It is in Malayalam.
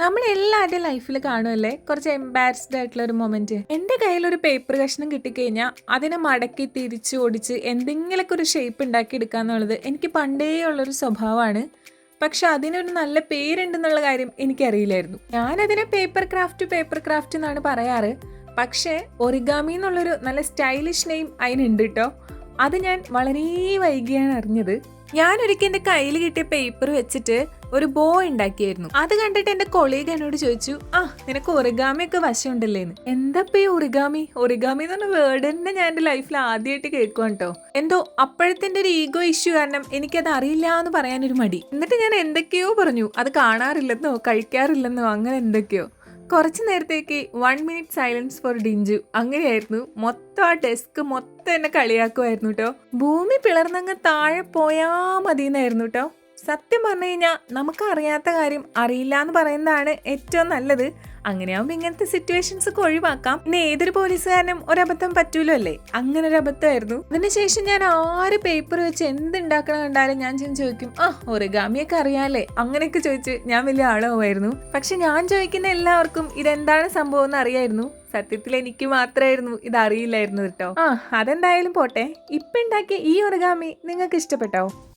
നമ്മളെല്ലാവരുടെയും ലൈഫിൽ കാണുമല്ലേ കുറച്ച് എംബാരസ്ഡ് ആയിട്ടുള്ള ഒരു മൊമെന്റ്. എൻ്റെ കയ്യിൽ ഒരു പേപ്പർ കഷ്ണം കിട്ടിക്കഴിഞ്ഞാൽ അതിനെ മടക്കി തിരിച്ച് ഓടിച്ച് എന്തെങ്കിലുമൊക്കെ ഒരു ഷേപ്പ് ഉണ്ടാക്കി എടുക്കുക എന്നുള്ളത് എനിക്ക് പണ്ടേ ഉള്ളൊരു സ്വഭാവമാണ്. പക്ഷെ അതിനൊരു നല്ല പേരുണ്ടെന്നുള്ള കാര്യം എനിക്കറിയില്ലായിരുന്നു. ഞാനതിനെ പേപ്പർ ക്രാഫ്റ്റ് എന്നാണ് പറയാറ്. പക്ഷേ ഒറിഗാമി എന്നുള്ളൊരു നല്ല സ്റ്റൈലിഷ് നെയിം അതിനുണ്ട് കേട്ടോ. അത് ഞാൻ വളരെ വൈകിയാണ് അറിഞ്ഞത്. ഞാനൊരിക്കൽ എൻ്റെ കയ്യിൽ കിട്ടിയ പേപ്പർ വെച്ചിട്ട് ഒരു ബോ ഉണ്ടാക്കിയായിരുന്നു. അത് കണ്ടിട്ട് എൻ്റെ കൊളീഗ് എന്നോട് ചോദിച്ചു, നിനക്ക് ഒറിഗാമി ഒക്കെ വശമുണ്ടല്ലേന്ന്. എന്താ ഈ ഒറിഗാമി എന്ന് പറഞ്ഞ വേർഡ് തന്നെ ഞാൻ എൻ്റെ ലൈഫിൽ ആദ്യമായിട്ട് കേൾക്കുവാണ് കേട്ടോ. എന്തോ അപ്പോഴത്തെ ഒരു ഈഗോ ഇഷ്യൂ കാരണം എനിക്കത് അറിയില്ല എന്ന് പറയാനൊരു മടി. എന്നിട്ട് ഞാൻ എന്തൊക്കെയോ പറഞ്ഞു, അത് കാണാറില്ലെന്നോ കഴിക്കാറില്ലെന്നോ അങ്ങനെ എന്തൊക്കെയോ. കുറച്ച് നേരത്തേക്ക് 1 minute സൈലൻസ് ഫോർ ഡിഞ്ചു അങ്ങനെയായിരുന്നു. മൊത്തം ആ ഡെസ്ക് മൊത്തം എന്നെ കളിയാക്കുമായിരുന്നു കേട്ടോ. ഭൂമി പിളർന്നങ്ങ് താഴെ പോയാ മതി എന്നായിരുന്നു കേട്ടോ. സത്യം പറഞ്ഞു കഴിഞ്ഞാൽ നമുക്ക് അറിയാത്ത കാര്യം അറിയില്ല എന്ന് പറയുന്നതാണ് ഏറ്റവും നല്ലത്. അങ്ങനെയാവുമ്പോൾ ഇങ്ങനത്തെ സിറ്റുവേഷൻസ് ഒക്കെ ഒഴിവാക്കാം. പിന്നെ ഏതൊരു പോലീസുകാരനും ഒരബദ്ധം പറ്റൂലോ അല്ലേ, അങ്ങനെ ഒരു അബദ്ധമായിരുന്നു. അതിനുശേഷം ഞാൻ ആര് പേപ്പർ വെച്ച് എന്തുണ്ടാക്കണം കണ്ടാലും ഞാൻ ചോദിക്കും, ഒറിഗാമിയൊക്കെ അറിയാല്ലേ, അങ്ങനെയൊക്കെ ചോദിച്ച് ഞാൻ വലിയ ആളാവുമായിരുന്നു. പക്ഷെ ഞാൻ ചോദിക്കുന്ന എല്ലാവർക്കും ഇതെന്താണ് സംഭവം എന്ന് അറിയായിരുന്നു. സത്യത്തിൽ എനിക്ക് മാത്രമായിരുന്നു ഇതറിയില്ലായിരുന്നു കേട്ടോ. അതെന്തായാലും പോട്ടെ. ഇപ്പം ഉണ്ടാക്കിയ ഈ ഒറിഗാമി നിങ്ങൾക്ക് ഇഷ്ടപ്പെട്ടോ?